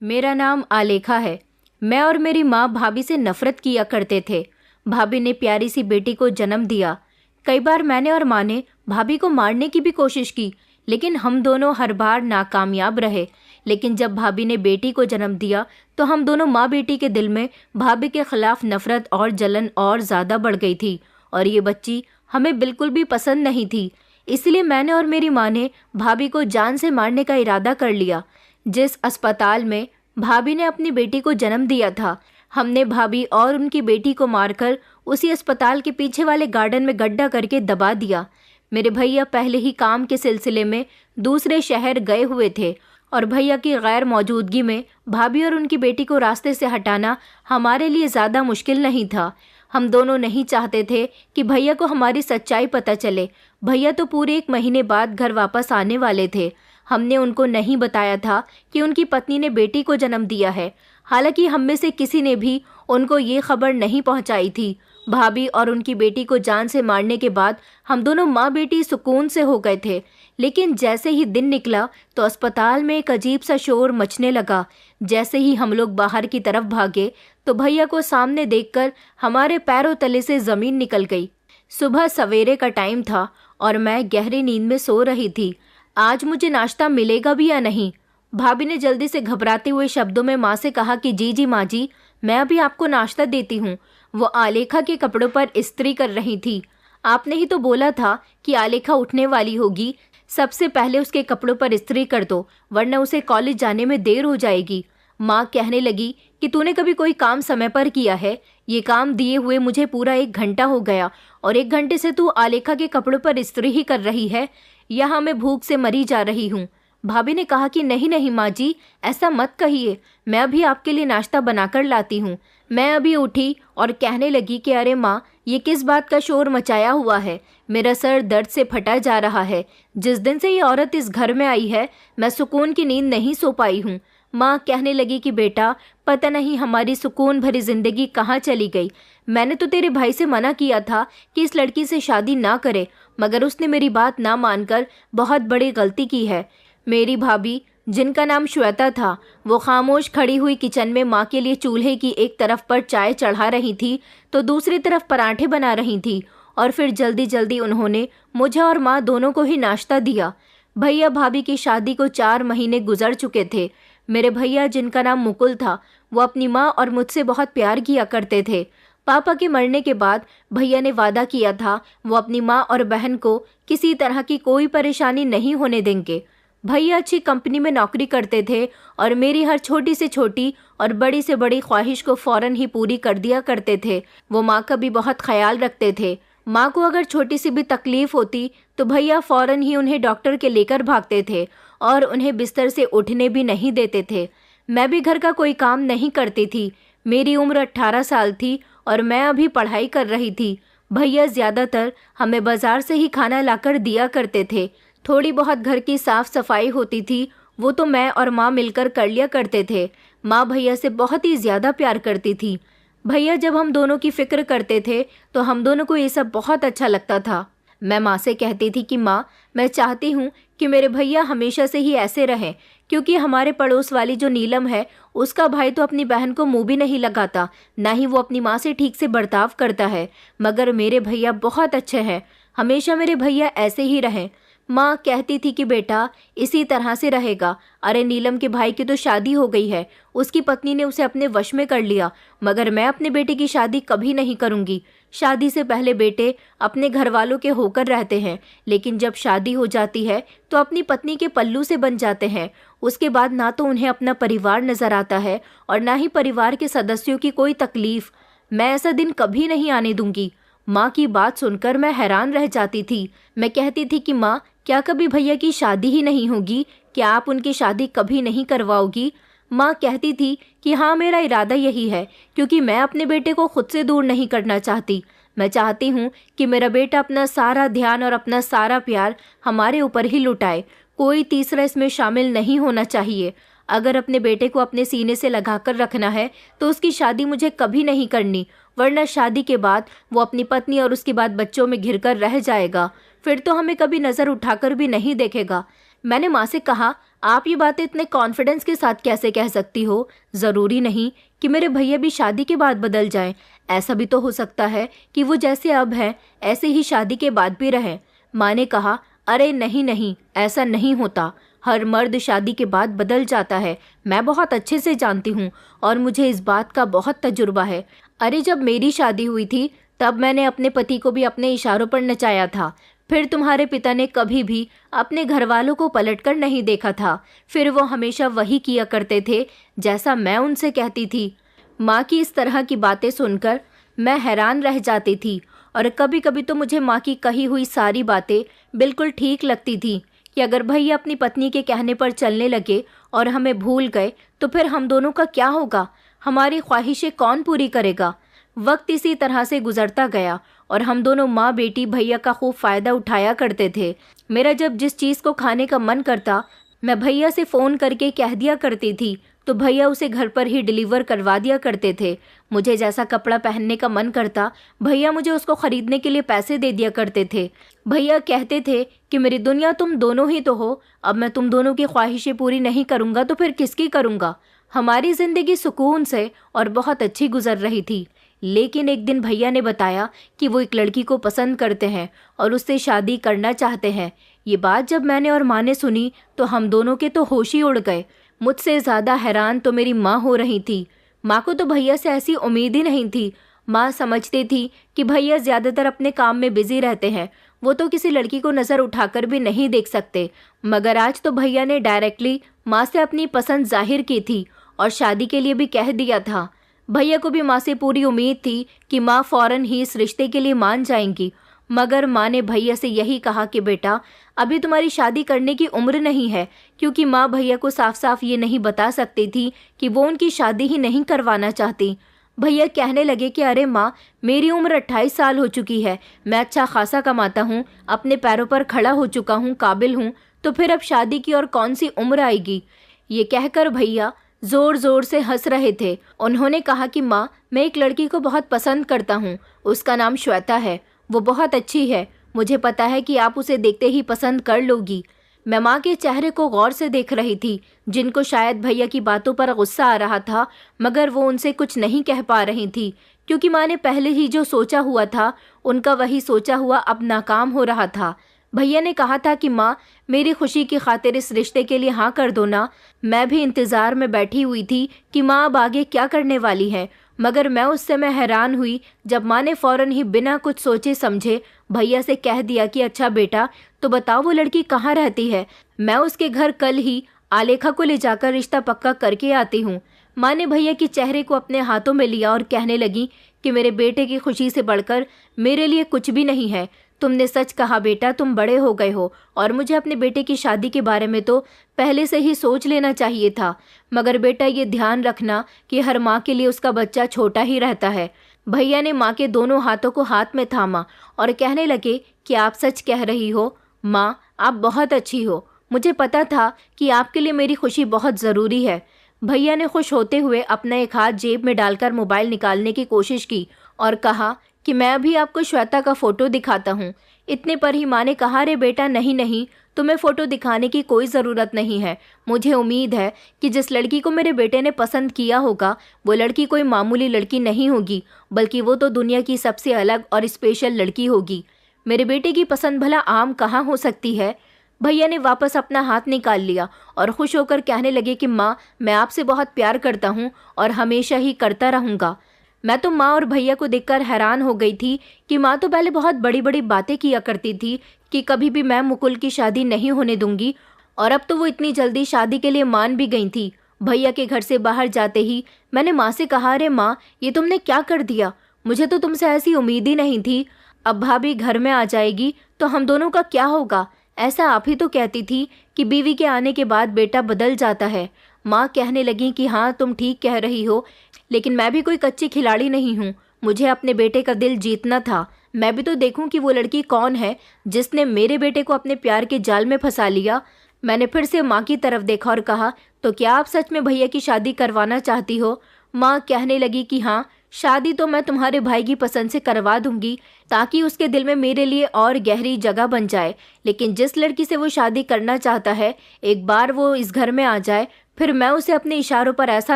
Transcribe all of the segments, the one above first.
मेरा नाम आलेखा है। मैं और मेरी माँ भाभी से नफरत किया करते थे। भाभी ने प्यारी सी बेटी को जन्म दिया। कई बार मैंने और माँ ने भाभी को मारने की भी कोशिश की, लेकिन हम दोनों हर बार नाकामयाब रहे। लेकिन जब भाभी ने बेटी को जन्म दिया तो हम दोनों माँ बेटी के दिल में भाभी के खिलाफ नफरत और जलन और ज़्यादा बढ़ गई थी, और ये बच्ची हमें बिल्कुल भी पसंद नहीं थी। इसलिए मैंने और मेरी माँ ने भाभी को जान से मारने का इरादा कर लिया। जिस अस्पताल में भाभी ने अपनी बेटी को जन्म दिया था, हमने भाभी और उनकी बेटी को मारकर उसी अस्पताल के पीछे वाले गार्डन में गड्ढा करके दबा दिया। मेरे भैया पहले ही काम के सिलसिले में दूसरे शहर गए हुए थे, और भैया की गैर मौजूदगी में भाभी और उनकी बेटी को रास्ते से हटाना हमारे लिए ज़्यादा मुश्किल नहीं था। हम दोनों नहीं चाहते थे कि भैया को हमारी सच्चाई पता चले। भैया तो पूरे 1 महीने बाद घर वापस आने वाले थे। हमने उनको नहीं बताया था कि उनकी पत्नी ने बेटी को जन्म दिया है। हालांकि हम में से किसी ने भी उनको ये खबर नहीं पहुंचाई थी। भाभी और उनकी बेटी को जान से मारने के बाद हम दोनों माँ बेटी सुकून से हो गए थे। लेकिन जैसे ही दिन निकला तो अस्पताल में एक अजीब सा शोर मचने लगा। जैसे ही हम लोग बाहर की तरफ भागे तो भैया को सामने देखकर हमारे पैरों तले से ज़मीन निकल गई। सुबह सवेरे का टाइम था और मैं गहरी नींद में सो रही थी। आज मुझे नाश्ता मिलेगा भी या नहीं? भाभी ने जल्दी से घबराते हुए शब्दों में माँ से कहा कि जी जी माँ जी, मैं अभी आपको नाश्ता देती हूँ। वो आलेखा के कपड़ों पर इस्त्री कर रही थी। आपने ही तो बोला था कि आलेखा उठने वाली होगी, सबसे पहले उसके कपड़ों पर इस्त्री कर दो, वरना उसे कॉलेज जाने में देर हो जाएगी। माँ कहने लगी कि तूने कभी कोई काम समय पर किया है? ये काम दिए हुए मुझे पूरा 1 घंटा हो गया और 1 घंटे से तू आलेखा के कपड़ों पर इस्त्री ही कर रही है। यहाँ मैं भूख से मरी जा रही हूँ। भाभी ने कहा कि नहीं नहीं माँ जी, ऐसा मत कहिए, मैं अभी आपके लिए नाश्ता बनाकर लाती हूँ। मैं अभी उठी और कहने लगी कि अरे माँ, ये किस बात का शोर मचाया हुआ है? मेरा सर दर्द से फटा जा रहा है। जिस दिन से ये औरत इस घर में आई है, मैं सुकून की नींद नहीं सो पाई हूँ। माँ कहने लगी कि बेटा, पता नहीं हमारी सुकून भरी जिंदगी कहाँ चली गई। मैंने तो तेरे भाई से मना किया था कि इस लड़की से शादी ना करे, मगर उसने मेरी बात ना मानकर बहुत बड़ी गलती की है। मेरी भाभी, जिनका नाम श्वेता था, वो खामोश खड़ी हुई किचन में माँ के लिए चूल्हे की एक तरफ पर चाय चढ़ा रही थी तो दूसरी तरफ पराठे बना रही थी, और फिर जल्दी जल्दी उन्होंने मुझे और माँ दोनों को ही नाश्ता दिया। भैया भाभी की शादी को 4 महीने गुजर चुके थे। मेरे भैया, जिनका नाम मुकुल था, वो अपनी माँ और मुझसे बहुत प्यार किया करते थे। पापा के मरने के बाद भैया ने वादा किया था वो अपनी माँ और बहन को किसी तरह की कोई परेशानी नहीं होने देंगे। भैया अच्छी कंपनी में नौकरी करते थे और मेरी हर छोटी से छोटी और बड़ी से बड़ी ख्वाहिश को फौरन ही पूरी कर दिया करते थे। वो माँ का भी बहुत ख्याल रखते थे। माँ को अगर छोटी सी भी तकलीफ होती तो भैया फौरन ही उन्हें डॉक्टर के लेकर भागते थे और उन्हें बिस्तर से उठने भी नहीं देते थे। मैं भी घर का कोई काम नहीं करती थी। मेरी उम्र 18 साल थी और मैं अभी पढ़ाई कर रही थी। भैया ज़्यादातर हमें बाजार से ही खाना लाकर दिया करते थे। थोड़ी बहुत घर की साफ सफाई होती थी, वो तो मैं और माँ मिलकर कर लिया करते थे। माँ भैया से बहुत ही ज़्यादा प्यार करती थी। भैया जब हम दोनों की फिक्र करते थे तो हम दोनों को ये सब बहुत अच्छा लगता था। मैं माँ से कहती थी कि माँ, मैं चाहती हूँ कि मेरे भैया हमेशा से ही ऐसे रहें, क्योंकि हमारे पड़ोस वाली जो नीलम है, उसका भाई तो अपनी बहन को मुंह भी नहीं लगाता, ना ही वो अपनी माँ से ठीक से बर्ताव करता है। मगर मेरे भैया बहुत अच्छे हैं, हमेशा मेरे भैया ऐसे ही रहें। माँ कहती थी कि बेटा, इसी तरह से रहेगा। अरे नीलम के भाई की तो शादी हो गई है, उसकी पत्नी ने उसे अपने वश में कर लिया, मगर मैं अपने बेटे की शादी कभी नहीं करूँगी। शादी से पहले बेटे अपने घर वालों के होकर रहते हैं, लेकिन जब शादी हो जाती है तो अपनी पत्नी के पल्लू से बन जाते हैं। उसके बाद ना तो उन्हें अपना परिवार नजर आता है और ना ही परिवार के सदस्यों की कोई तकलीफ। मैं ऐसा दिन कभी नहीं आने दूंगी। माँ की बात सुनकर मैं हैरान रह जाती थी। मैं कहती थी कि माँ, क्या कभी भैया की शादी ही नहीं होगी? क्या आप उनकी शादी कभी नहीं करवाओगी? माँ कहती थी कि हाँ, मेरा इरादा यही है, क्योंकि मैं अपने बेटे को खुद से दूर नहीं करना चाहती। मैं चाहती हूँ कि मेरा बेटा अपना सारा ध्यान और अपना सारा प्यार हमारे ऊपर ही लुटाए। कोई तीसरा इसमें शामिल नहीं होना चाहिए। अगर अपने बेटे को अपने सीने से लगाकर रखना है तो उसकी शादी मुझे कभी नहीं करनी, वरना शादी के बाद वो अपनी पत्नी और उसके बाद बच्चों में घिरकर रह जाएगा। फिर तो हमें कभी नज़र उठाकर भी नहीं देखेगा। मैंने माँ से कहा, आप ये बातें इतने कॉन्फिडेंस के साथ कैसे कह सकती हो? ज़रूरी नहीं कि मेरे भैया भी शादी के बाद बदल जाएं। ऐसा भी तो हो सकता है कि वो जैसे अब हैं ऐसे ही शादी के बाद भी रहें। माँ ने कहा, अरे नहीं नहीं, ऐसा नहीं होता। हर मर्द शादी के बाद बदल जाता है। मैं बहुत अच्छे से जानती हूँ और मुझे इस बात का बहुत तजुर्बा है। अरे जब मेरी शादी हुई थी तब मैंने अपने पति को भी अपने इशारों पर नचाया था। फिर तुम्हारे पिता ने कभी भी अपने घर वालों को पलटकर नहीं देखा था। फिर वो हमेशा वही किया करते थे जैसा मैं उनसे कहती थी। माँ की इस तरह की बातें सुनकर मैं हैरान रह जाती थी और कभी कभी तो मुझे माँ की कही हुई सारी बातें बिल्कुल ठीक लगती थी कि अगर भैया अपनी पत्नी के कहने पर चलने लगे और हमें भूल गए तो फिर हम दोनों का क्या होगा? हमारी ख्वाहिशें कौन पूरी करेगा? वक्त इसी तरह से गुजरता गया और हम दोनों माँ बेटी भैया का खूब फ़ायदा उठाया करते थे। मेरा जब जिस चीज़ को खाने का मन करता मैं भैया से फ़ोन करके कह दिया करती थी तो भैया उसे घर पर ही डिलीवर करवा दिया करते थे। मुझे जैसा कपड़ा पहनने का मन करता भैया मुझे उसको खरीदने के लिए पैसे दे दिया करते थे। भैया कहते थे कि मेरी दुनिया तुम दोनों ही तो हो, अब मैं तुम दोनों की ख्वाहिशें पूरी नहीं करूँगा तो फिर किसकी करूँगा? हमारी ज़िंदगी सुकून से और बहुत अच्छी गुजर रही थी। लेकिन एक दिन भैया ने बताया कि वो एक लड़की को पसंद करते हैं और उससे शादी करना चाहते हैं। ये बात जब मैंने और माँ ने सुनी तो हम दोनों के तो होश ही उड़ गए। मुझसे ज़्यादा हैरान तो मेरी माँ हो रही थी। माँ को तो भैया से ऐसी उम्मीद ही नहीं थी। माँ समझती थी कि भैया ज़्यादातर अपने काम में बिजी रहते हैं, वो तो किसी लड़की को नज़र उठाकर भी नहीं देख सकते। मगर आज तो भैया ने डायरेक्टली माँ से अपनी पसंद जाहिर की थी और शादी के लिए भी कह दिया था। भैया को भी माँ से पूरी उम्मीद थी कि माँ फ़ौरन ही इस रिश्ते के लिए मान जाएंगी। मगर माँ ने भैया से यही कहा कि बेटा अभी तुम्हारी शादी करने की उम्र नहीं है, क्योंकि माँ भैया को साफ साफ ये नहीं बता सकती थी कि वो उनकी शादी ही नहीं करवाना चाहती। भैया कहने लगे कि अरे माँ, मेरी उम्र 28 साल हो चुकी है, मैं अच्छा खासा कमाता हूँ, अपने पैरों पर खड़ा हो चुका हूँ, काबिल हूँ, तो फिर अब शादी की और कौन सी उम्र आएगी? ये कहकर भैया जोर जोर से हंस रहे थे। उन्होंने कहा कि माँ, मैं एक लड़की को बहुत पसंद करता हूँ, उसका नाम श्वेता है, वो बहुत अच्छी है, मुझे पता है कि आप उसे देखते ही पसंद कर लोगी। मैं माँ के चेहरे को गौर से देख रही थी, जिनको शायद भैया की बातों पर गुस्सा आ रहा था, मगर वो उनसे कुछ नहीं कह पा रही थी, क्योंकि माँ ने पहले ही जो सोचा हुआ था उनका वही सोचा हुआ अब नाकाम हो रहा था। भैया ने कहा था कि माँ, मेरी खुशी की खातिर इस रिश्ते के लिए हाँ कर दो ना। मैं भी इंतज़ार में बैठी हुई थी कि माँ अब आगे क्या करने वाली है, मगर मैं उस समय हैरान हुई जब माँ ने फ़ौरन ही बिना कुछ सोचे समझे भैया से कह दिया कि अच्छा बेटा, तो बताओ वो लड़की कहाँ रहती है, मैं उसके घर कल ही आलेखा को ले जाकर रिश्ता पक्का करके आती हूँ। माँ ने भैया के चेहरे को अपने हाथों में लिया और कहने लगी कि मेरे बेटे की खुशी से बढ़कर मेरे लिए कुछ भी नहीं है। तुमने सच कहा बेटा, तुम बड़े हो गए हो और मुझे अपने बेटे की शादी के बारे में तो पहले से ही सोच लेना चाहिए था। मगर बेटा ये ध्यान रखना कि हर माँ के लिए उसका बच्चा छोटा ही रहता है। भैया ने माँ के दोनों हाथों को हाथ में थामा और कहने लगे कि आप सच कह रही हो माँ, आप बहुत अच्छी हो, मुझे पता था कि आपके लिए मेरी खुशी बहुत ज़रूरी है। भैया ने खुश होते हुए अपना एक हाथ जेब में डालकर मोबाइल निकालने की कोशिश की और कहा कि मैं अभी आपको श्वेता का फ़ोटो दिखाता हूँ। इतने पर ही माँ ने कहा, अरे बेटा नहीं नहीं, तुम्हें फ़ोटो दिखाने की कोई ज़रूरत नहीं है। मुझे उम्मीद है कि जिस लड़की को मेरे बेटे ने पसंद किया होगा वो लड़की कोई मामूली लड़की नहीं होगी, बल्कि वो तो दुनिया की सबसे अलग और स्पेशल लड़की होगी। मेरे बेटे की पसंद भला आम कहाँ हो सकती है? भैया ने वापस अपना हाथ निकाल लिया और खुश होकर कहने लगे कि माँ, मैं आपसे बहुत प्यार करता हूँ और हमेशा ही करता रहूँगा। मैं तो माँ और भैया को देखकर हैरान हो गई थी कि माँ तो पहले बहुत बड़ी बड़ी बातें किया करती थी कि कभी भी मैं मुकुल की शादी नहीं होने दूंगी, और अब तो वो इतनी जल्दी शादी के लिए मान भी गई थी। भैया के घर से बाहर जाते ही मैंने माँ से कहा, अरे माँ, ये तुमने क्या कर दिया? मुझे तो तुमसे ऐसी उम्मीद ही नहीं थी। अब भाभी घर में आ जाएगी तो हम दोनों का क्या होगा? ऐसा आप ही तो कहती थी कि बीवी के आने के बाद बेटा बदल जाता है। माँ कहने लगी कि हाँ, तुम ठीक कह रही हो, लेकिन मैं भी कोई कच्ची खिलाड़ी नहीं हूँ। मुझे अपने बेटे का दिल जीतना था। मैं भी तो देखूं कि वो लड़की कौन है जिसने मेरे बेटे को अपने प्यार के जाल में फंसा लिया। मैंने फिर से माँ की तरफ देखा और कहा, तो क्या आप सच में भैया की शादी करवाना चाहती हो? माँ कहने लगी कि हाँ, शादी तो मैं तुम्हारे भाई की पसंद से करवा दूंगी ताकि उसके दिल में मेरे लिए और गहरी जगह बन जाए, लेकिन जिस लड़की से वो शादी करना चाहता है, एक बार वो इस घर में आ जाए, फिर मैं उसे अपने इशारों पर ऐसा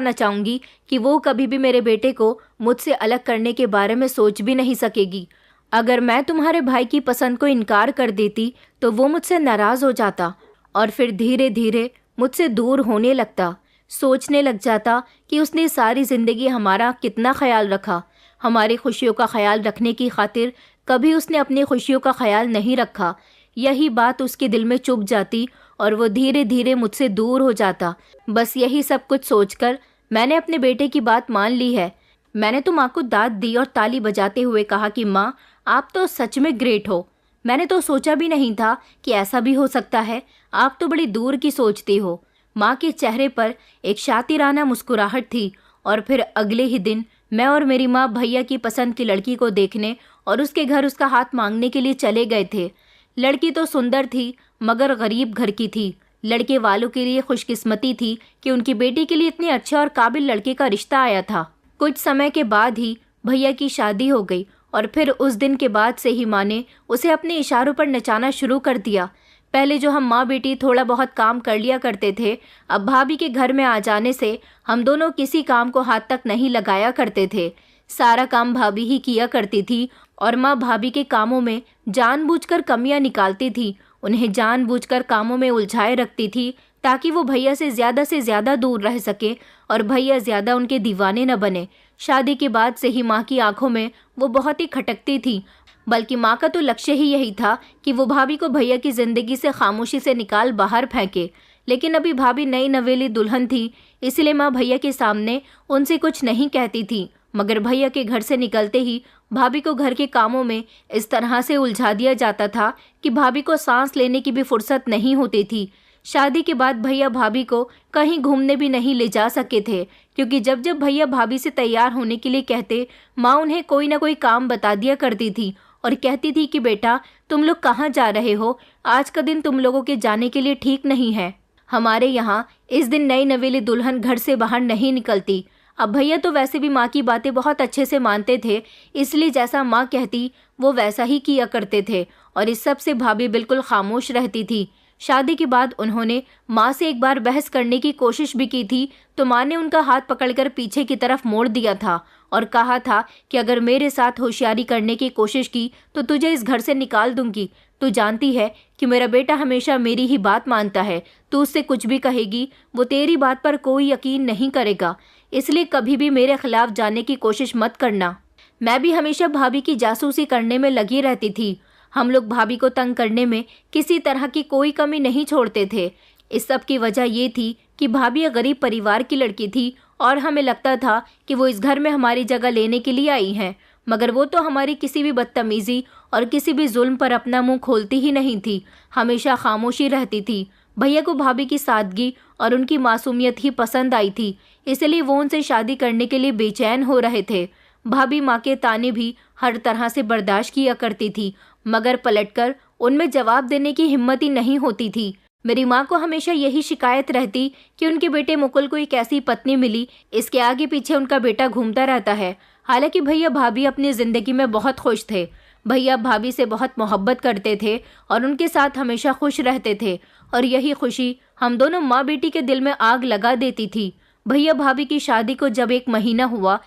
नचाऊंगी कि वो कभी भी मेरे बेटे को मुझसे अलग करने के बारे में सोच भी नहीं सकेगी। अगर मैं तुम्हारे भाई की पसंद को इनकार कर देती तो वो मुझसे नाराज़ हो जाता और फिर धीरे धीरे मुझसे दूर होने लगता। सोचने लग जाता कि उसने सारी ज़िंदगी हमारा कितना ख्याल रखा, हमारी खुशियों का ख्याल रखने की खातिर कभी उसने अपनी खुशियों का ख्याल नहीं रखा। यही बात उसके दिल में चुभ जाती और वो धीरे धीरे मुझसे दूर हो जाता। बस यही सब कुछ सोचकर मैंने अपने बेटे की बात मान ली है। मैंने तो माँ को दाद दी और ताली बजाते हुए कहा कि माँ, आप तो सच में ग्रेट हो। मैंने तो सोचा भी नहीं था कि ऐसा भी हो सकता है। आप तो बड़ी दूर की सोचती हो। माँ के चेहरे पर एक शातिराना मुस्कुराहट थी और फिर अगले ही दिन मैं और मेरी माँ भैया की पसंद की लड़की को देखने और उसके घर उसका हाथ मांगने के लिए चले गए थे। लड़की तो सुंदर थी मगर गरीब घर की थी। लड़के वालों के लिए खुशकिस्मती थी कि उनकी बेटी के लिए इतने अच्छे और काबिल लड़के का रिश्ता आया था। कुछ समय के बाद ही भैया की शादी हो गई और फिर उस दिन के बाद से ही माँ ने उसे अपने इशारों पर नचाना शुरू कर दिया। पहले जो हम माँ बेटी थोड़ा बहुत काम कर लिया करते थे, अब भाभी के घर में आ जाने से हम दोनों किसी काम को हाथ तक नहीं लगाया करते थे। सारा काम भाभी ही किया करती थी और माँ भाभी के कामों में जानबूझकर कमियां निकालती थी, उन्हें जानबूझकर कामों में उलझाए रखती थी ताकि वो भैया से ज़्यादा दूर रह सके और भैया ज़्यादा उनके दीवाने न बने। शादी के बाद से ही माँ की आंखों में वो बहुत ही खटकती थी, बल्कि माँ का तो लक्ष्य ही यही था कि वो भाभी को भैया की ज़िंदगी से खामोशी से निकाल बाहर फेंके। लेकिन अभी भाभी नई नवेली दुल्हन थी, इसलिए माँ भैया के सामने उनसे कुछ नहीं कहती थी, मगर भैया के घर से निकलते ही भाभी को घर के कामों में इस तरह से उलझा दिया जाता था कि भाभी को सांस लेने की भी फुर्सत नहीं होती थी। शादी के बाद भैया भाभी को कहीं घूमने भी नहीं ले जा सके थे, क्योंकि जब जब भैया भाभी से तैयार होने के लिए कहते, माँ उन्हें कोई ना कोई काम बता दिया करती थी और कहती थी कि बेटा, तुम लोग कहाँ जा रहे हो, आज का दिन तुम लोगों के जाने के लिए ठीक नहीं है। हमारे यहाँ इस दिन नई नवेली दुल्हन घर से बाहर नहीं निकलती। अब भैया तो वैसे भी माँ की बातें बहुत अच्छे से मानते थे, इसलिए जैसा माँ कहती वो वैसा ही किया करते थे और इस सब से भाभी बिल्कुल खामोश रहती थी। शादी के बाद उन्होंने माँ से एक बार बहस करने की कोशिश भी की थी, तो माँ ने उनका हाथ पकड़कर पीछे की तरफ मोड़ दिया था और कहा था कि अगर मेरे साथ होशियारी करने की कोशिश की तो तुझे इस घर से निकाल दूंगी। तू जानती है कि मेरा बेटा हमेशा मेरी ही बात मानता है। तू उससे कुछ भी कहेगी, वो तेरी बात पर कोई यकीन नहीं करेगा, इसलिए कभी भी मेरे खिलाफ जाने की कोशिश मत करना। मैं भी हमेशा भाभी की जासूसी करने में लगी रहती थी। हम लोग भाभी को तंग करने में किसी तरह की कोई कमी नहीं छोड़ते थे। इस सब की वजह ये थी कि भाभी एक गरीब परिवार की लड़की थी और हमें लगता था कि वो इस घर में हमारी जगह लेने के लिए आई हैं, मगर वो तो हमारी किसी भी बदतमीजी और किसी भी जुल्म पर अपना मुंह खोलती ही नहीं थी, हमेशा खामोशी रहती थी। भैया को भाभी की सादगी और उनकी मासूमियत ही पसंद आई थी, इसलिए वो उनसे शादी करने के लिए बेचैन हो रहे थे। भाभी माँ के ताने भी हर तरह से बर्दाश्त किया करती थी, मगर पलटकर उनमें जवाब देने की हिम्मत ही नहीं होती थी। मेरी माँ को हमेशा यही शिकायत रहती कि उनके बेटे मुकुल को एक ऐसी पत्नी मिली, इसके आगे पीछे उनका बेटा घूमता रहता है। हालांकि भैया भाभी अपनी ज़िंदगी में बहुत खुश थे। भैया भाभी से बहुत मोहब्बत करते थे और उनके साथ हमेशा खुश रहते थे, और यही खुशी हम दोनों माँ बेटी के दिल में आग लगा देती थी। भैया भाभी की शादी को जब 1 महीना हुआ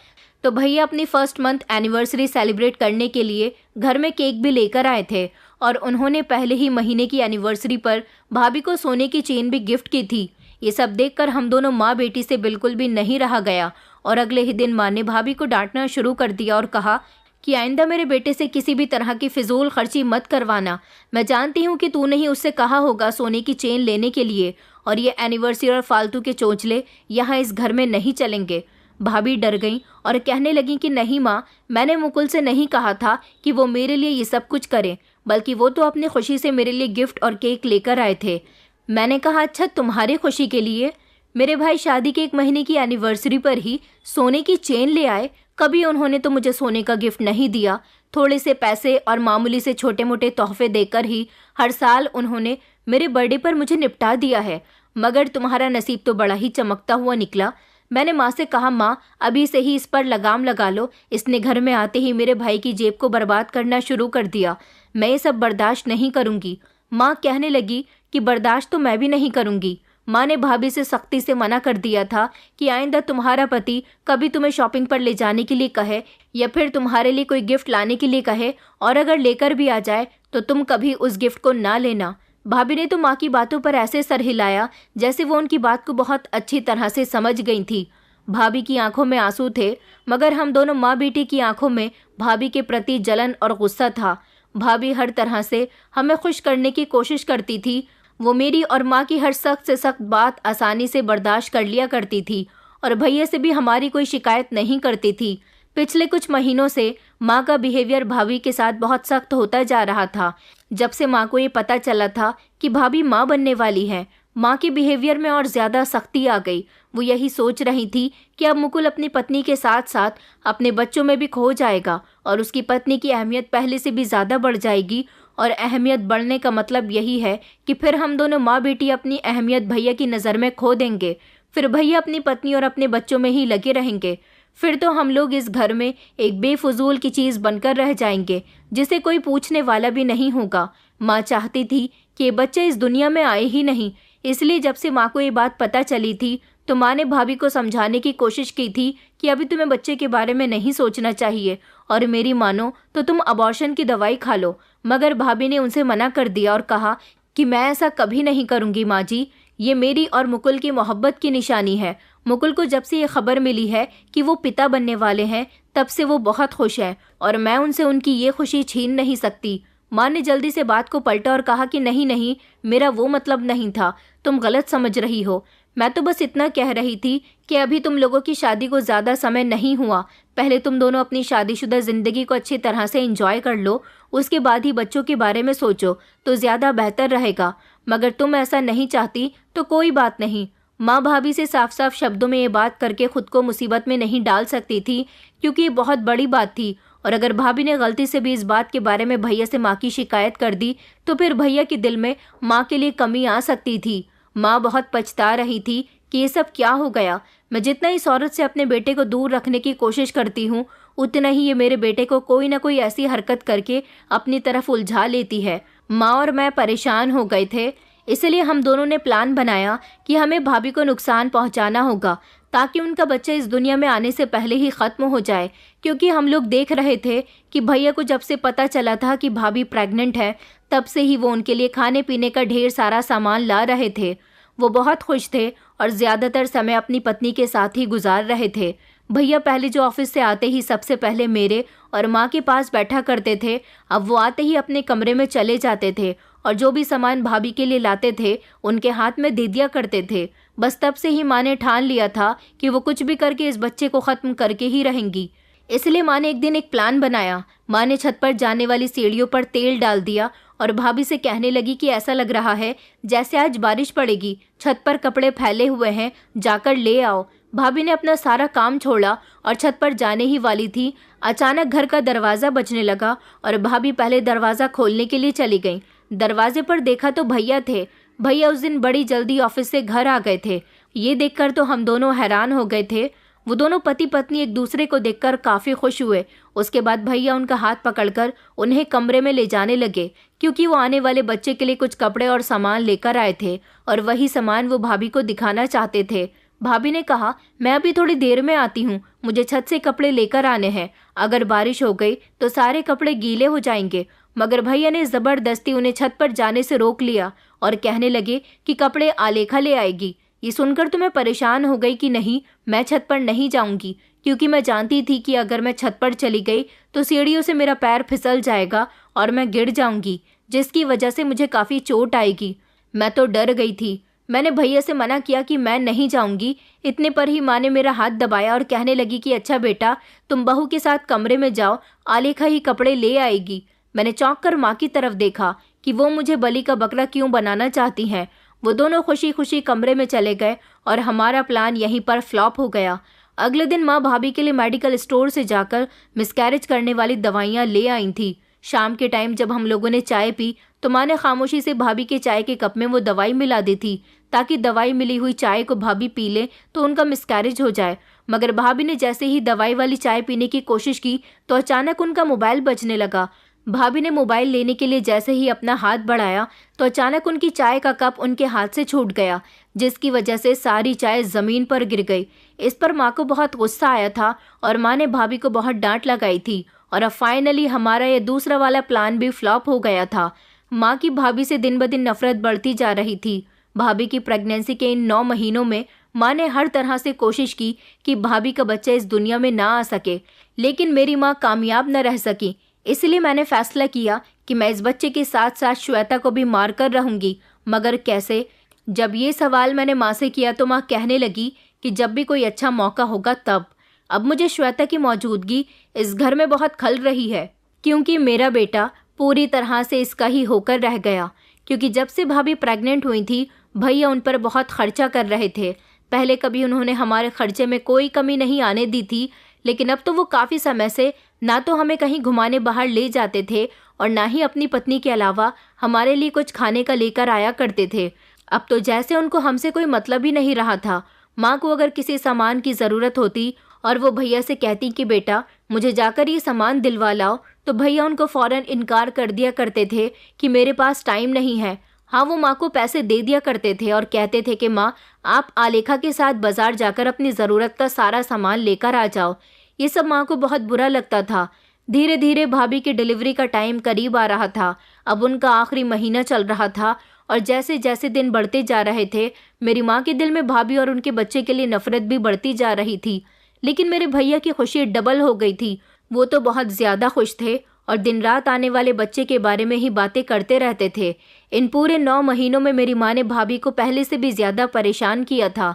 तो भैया अपनी फर्स्ट मंथ एनिवर्सरी सेलिब्रेट करने के लिए घर में केक भी लेकर आए थे और उन्होंने पहले ही महीने की एनिवर्सरी पर भाभी को सोने की चेन भी गिफ्ट की थी। ये सब देखकर हम दोनों माँ बेटी से बिल्कुल भी नहीं रहा गया और अगले ही दिन माँ ने भाभी को डांटना शुरू कर दिया और कहा कि आइंदा मेरे बेटे से किसी भी तरह की फिजूल खर्ची मत करवाना। मैं जानती हूँ कि तूने ही उससे कहा होगा सोने की चेन लेने के लिए, और ये एनिवर्सरी और फालतू के चोंचले यहाँ इस घर में नहीं चलेंगे। भाभी डर गईं और कहने लगी कि नहीं माँ, मैंने मुकुल से नहीं कहा था कि वो मेरे लिए ये सब कुछ करे, बल्कि वो तो अपनी खुशी से मेरे लिए गिफ्ट और केक लेकर आए थे। मैंने कहा अच्छा, तुम्हारी खुशी के लिए? मेरे भाई शादी के 1 महीने की एनिवर्सरी पर ही सोने की चेन ले आए? कभी उन्होंने तो मुझे सोने का गिफ्ट नहीं दिया। थोड़े से पैसे और मामूली से छोटे मोटे तोहफे देकर ही हर साल उन्होंने मेरे बर्थडे पर मुझे निपटा दिया है। मगर तुम्हारा नसीब तो बड़ा ही चमकता हुआ निकला। मैंने माँ से कहा, माँ अभी से ही इस पर लगाम लगा लो, इसने घर में आते ही मेरे भाई की जेब को बर्बाद करना शुरू कर दिया, मैं ये सब बर्दाश्त नहीं करूँगी। माँ कहने लगी कि बर्दाश्त तो मैं भी नहीं करूँगी। माँ ने भाभी से सख्ती से मना कर दिया था कि आइंदा तुम्हारा पति कभी तुम्हें शॉपिंग पर ले जाने के लिए कहे या फिर तुम्हारे लिए कोई गिफ्ट लाने के लिए कहे, और अगर लेकर भी आ जाए तो तुम कभी उस गिफ्ट को ना लेना। भाभी ने तो माँ की बातों पर ऐसे सर हिलाया जैसे वो उनकी बात को बहुत अच्छी तरह से समझ गई थी। भाभी की आंखों में आंसू थे, मगर हम दोनों माँ बेटी की आंखों में भाभी के प्रति जलन और गुस्सा था। भाभी हर तरह से हमें खुश करने की कोशिश करती थी। वो मेरी और माँ की हर सख्त से सख्त बात आसानी से बर्दाश्त कर लिया करती थी और भैया से भी हमारी कोई शिकायत नहीं करती थी। पिछले कुछ महीनों से माँ का बिहेवियर भाभी के साथ बहुत सख्त होता जा रहा था। जब से माँ को ये पता चला था कि भाभी माँ बनने वाली है, माँ के बिहेवियर में और ज़्यादा सख्ती आ गई। वो यही सोच रही थी कि अब मुकुल अपनी पत्नी के साथ साथ अपने बच्चों में भी खो जाएगा और उसकी पत्नी की अहमियत पहले से भी ज़्यादा बढ़ जाएगी। और अहमियत बढ़ने का मतलब यही है कि फिर हम दोनों माँ बेटी अपनी अहमियत भैया की नज़र में खो देंगे। फिर भैया अपनी पत्नी और अपने बच्चों में ही लगे रहेंगे। फिर तो हम लोग इस घर में एक बेफजूल की चीज़ बनकर रह जाएंगे जिसे कोई पूछने वाला भी नहीं होगा। माँ चाहती थी कि ये बच्चे इस दुनिया में आए ही नहीं, इसलिए जब से माँ को ये बात पता चली थी तो माँ ने भाभी को समझाने की कोशिश की थी कि अभी तुम्हें बच्चे के बारे में नहीं सोचना चाहिए और मेरी मानो तो तुम अबॉर्शन की दवाई खा लो। मगर भाभी ने उनसे मना कर दिया और कहा कि मैं ऐसा कभी नहीं करूँगी माँ जी, ये मेरी और मुकुल की मोहब्बत की निशानी है। मुकुल को जब से ये खबर मिली है कि वो पिता बनने वाले हैं तब से वो बहुत खुश है और मैं उनसे उनकी ये खुशी छीन नहीं सकती। माँ ने जल्दी से बात को पलटा और कहा कि नहीं नहीं, मेरा वो मतलब नहीं था, तुम गलत समझ रही हो। मैं तो बस इतना कह रही थी कि अभी तुम लोगों की शादी को ज़्यादा समय नहीं हुआ, पहले तुम दोनों अपनी शादीशुदा ज़िंदगी को अच्छी तरह से एंजॉय कर लो, उसके बाद ही बच्चों के बारे में सोचो तो ज़्यादा बेहतर रहेगा। मगर तुम ऐसा नहीं चाहती तो कोई बात नहीं। माँ भाभी से साफ साफ शब्दों में ये बात करके खुद को मुसीबत में नहीं डाल सकती थी, क्योंकि ये बहुत बड़ी बात थी और अगर भाभी ने गलती से भी इस बात के बारे में भैया से माँ की शिकायत कर दी तो फिर भैया के दिल में माँ के लिए कमी आ सकती थी। माँ बहुत पछता रही थी कि ये सब क्या हो गया। मैं जितना इस औरत से अपने बेटे को दूर रखने की कोशिश करती हूँ उतना ही ये मेरे बेटे को कोई ना कोई ऐसी हरकत करके अपनी तरफ उलझा लेती है। माँ और मैं परेशान हो गए थे, इसलिए हम दोनों ने प्लान बनाया कि हमें भाभी को नुकसान पहुंचाना होगा ताकि उनका बच्चा इस दुनिया में आने से पहले ही ख़त्म हो जाए। क्योंकि हम लोग देख रहे थे कि भैया को जब से पता चला था कि भाभी प्रेग्नेंट है तब से ही वो उनके लिए खाने पीने का ढेर सारा सामान ला रहे थे। वो बहुत खुश थे और ज़्यादातर समय अपनी पत्नी के साथ ही गुजार रहे थे। भैया पहले जो ऑफिस से आते ही सबसे पहले मेरे और माँ के पास बैठा करते थे, अब वो आते ही अपने कमरे में चले जाते थे और जो भी सामान भाभी के लिए लाते थे उनके हाथ में दे दिया करते थे। बस तब से ही माँ ने ठान लिया था कि वो कुछ भी करके इस बच्चे को ख़त्म करके ही रहेंगी। इसलिए माँ ने एक दिन एक प्लान बनाया। माँ ने छत पर जाने वाली सीढ़ियों पर तेल डाल दिया और भाभी से कहने लगी कि ऐसा लग रहा है जैसे आज बारिश पड़ेगी, छत पर कपड़े फैले हुए हैं, जाकर ले आओ। भाभी ने अपना सारा काम छोड़ा और छत पर जाने ही वाली थी। अचानक घर का दरवाज़ा बजने लगा और भाभी पहले दरवाज़ा खोलने के लिए चली गई। दरवाजे पर देखा तो भैया थे। भैया उस दिन बड़ी जल्दी ऑफिस से घर आ गए थे। ये देखकर तो हम दोनों हैरान हो गए थे। वो दोनों पति पत्नी एक दूसरे को देखकर काफ़ी खुश हुए। उसके बाद भैया उनका हाथ पकड़कर उन्हें कमरे में ले जाने लगे, क्योंकि वो आने वाले बच्चे के लिए कुछ कपड़े और सामान लेकर आए थे और वही सामान वो भाभी को दिखाना चाहते थे। भाभी ने कहा, मैं अभी थोड़ी देर में आती हूँ, मुझे छत से कपड़े लेकर आने हैं, अगर बारिश हो गई तो सारे कपड़े गीले हो जाएंगे। मगर भैया ने ज़बरदस्ती उन्हें छत पर जाने से रोक लिया और कहने लगे कि कपड़े आलेखा ले आएगी। ये सुनकर तो मैं परेशान हो गई कि नहीं, मैं छत पर नहीं जाऊंगी, क्योंकि मैं जानती थी कि अगर मैं छत पर चली गई तो सीढ़ियों से मेरा पैर फिसल जाएगा और मैं गिर जाऊंगी, जिसकी वजह से मुझे काफ़ी चोट आएगी। मैं तो डर गई थी। मैंने भैया से मना किया कि मैं नहीं जाऊंगी। इतने पर ही माँ ने मेरा हाथ दबाया और कहने लगी कि अच्छा बेटा, तुम बहू के साथ कमरे में जाओ, आलेखा ही कपड़े ले आएगी। मैंने चौंक कर माँ की तरफ देखा कि वो मुझे बलि का बकरा क्यों बनाना चाहती हैं। वो दोनों खुशी खुशी कमरे में चले गए और हमारा प्लान यहीं पर फ्लॉप हो गया। अगले दिन माँ भाभी के लिए मेडिकल स्टोर से जाकर मिसकैरेज करने वाली दवाइयाँ ले आई थी। शाम के टाइम जब हम लोगों ने चाय पी तो माँ ने खामोशी से भाभी के चाय के कप में वो दवाई मिला दी थी ताकि दवाई मिली हुई चाय को भाभी पी ले तो उनका मिसकैरेज हो जाए। मगर भाभी ने जैसे ही दवाई वाली चाय पीने की कोशिश की तो अचानक उनका मोबाइल बजने लगा। भाभी ने मोबाइल लेने के लिए जैसे ही अपना हाथ बढ़ाया तो अचानक उनकी चाय का कप उनके हाथ से छूट गया, जिसकी वजह से सारी चाय जमीन पर गिर गई। इस पर माँ को बहुत गुस्सा आया था और माँ ने भाभी को बहुत डांट लगाई थी और अब फाइनली हमारा ये दूसरा वाला प्लान भी फ्लॉप हो गया था। माँ की भाभी से दिन ब दिन नफरत बढ़ती जा रही थी। भाभी की प्रेगनेंसी के इन 9 महीनों में माँ ने हर तरह से कोशिश की कि भाभी का बच्चा इस दुनिया में ना आ सके, लेकिन मेरी माँ कामयाब न रह सकी। इसलिए मैंने फैसला किया कि मैं इस बच्चे के साथ साथ श्वेता को भी मार कर रहूंगी। मगर कैसे? जब ये सवाल मैंने माँ से किया तो माँ कहने लगी कि जब भी कोई अच्छा मौका होगा तब। अब मुझे श्वेता की मौजूदगी इस घर में बहुत खल रही है, क्योंकि मेरा बेटा पूरी तरह से इसका ही होकर रह गया। क्योंकि जब से भाभी प्रेग्नेंट हुई थी भैया उन पर बहुत खर्चा कर रहे थे। पहले कभी उन्होंने हमारे खर्चे में कोई कमी नहीं आने दी थी, लेकिन अब तो वो काफ़ी समय से ना तो हमें कहीं घुमाने बाहर ले जाते थे और ना ही अपनी पत्नी के अलावा हमारे लिए कुछ खाने का लेकर आया करते थे। अब तो जैसे उनको हमसे कोई मतलब ही नहीं रहा था। माँ को अगर किसी सामान की ज़रूरत होती और वो भैया से कहती कि बेटा मुझे जाकर ये सामान दिलवा लाओ, तो भैया उनको फ़ौरन इनकार कर दिया करते थे कि मेरे पास टाइम नहीं है। हाँ, वो माँ को पैसे दे दिया करते थे और कहते थे कि माँ आप आलेखा के साथ बाजार जाकर अपनी ज़रूरत का सारा सामान लेकर आ जाओ। ये सब माँ को बहुत बुरा लगता था। धीरे धीरे भाभी की डिलीवरी का टाइम करीब आ रहा था। अब उनका आखिरी महीना चल रहा था और जैसे जैसे दिन बढ़ते जा रहे थे मेरी माँ के दिल में भाभी और उनके बच्चे के लिए नफरत भी बढ़ती जा रही थी। लेकिन मेरे भैया की खुशी डबल हो गई थी। वो तो बहुत ज़्यादा खुश थे और दिन रात आने वाले बच्चे के बारे में ही बातें करते रहते थे। इन पूरे 9 महीनों में मेरी माँ ने भाभी को पहले से भी ज़्यादा परेशान किया था।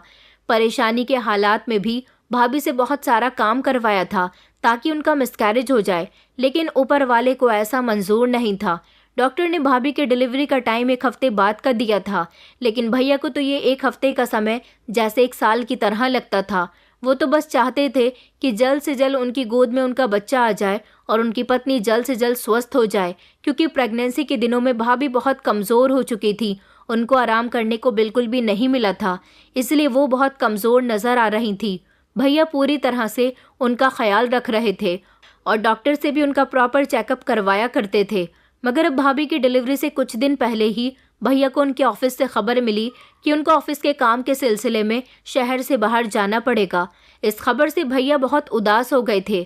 परेशानी के हालात में भी भाभी से बहुत सारा काम करवाया था ताकि उनका मिसकैरेज हो जाए, लेकिन ऊपर वाले को ऐसा मंजूर नहीं था। डॉक्टर ने भाभी के डिलीवरी का टाइम 1 हफ्ते बाद का दिया था, लेकिन भैया को तो ये 1 हफ्ते का समय जैसे 1 साल की तरह लगता था। वो तो बस चाहते थे कि जल्द से जल्द उनकी गोद में उनका बच्चा आ जाए और उनकी पत्नी जल्द से जल्द स्वस्थ हो जाए, क्योंकि प्रेगनेंसी के दिनों में भाभी बहुत कमज़ोर हो चुकी थी। उनको आराम करने को बिल्कुल भी नहीं मिला था, इसलिए वो बहुत कमज़ोर नज़र आ रही थी। भैया पूरी तरह से उनका ख्याल रख रहे थे और डॉक्टर से भी उनका प्रॉपर चेकअप करवाया करते थे। मगर अब भाभी की डिलीवरी से कुछ दिन पहले ही भैया को उनके ऑफिस से खबर मिली कि उनको ऑफिस के काम के सिलसिले में शहर से बाहर जाना पड़ेगा। इस खबर से भैया बहुत उदास हो गए थे,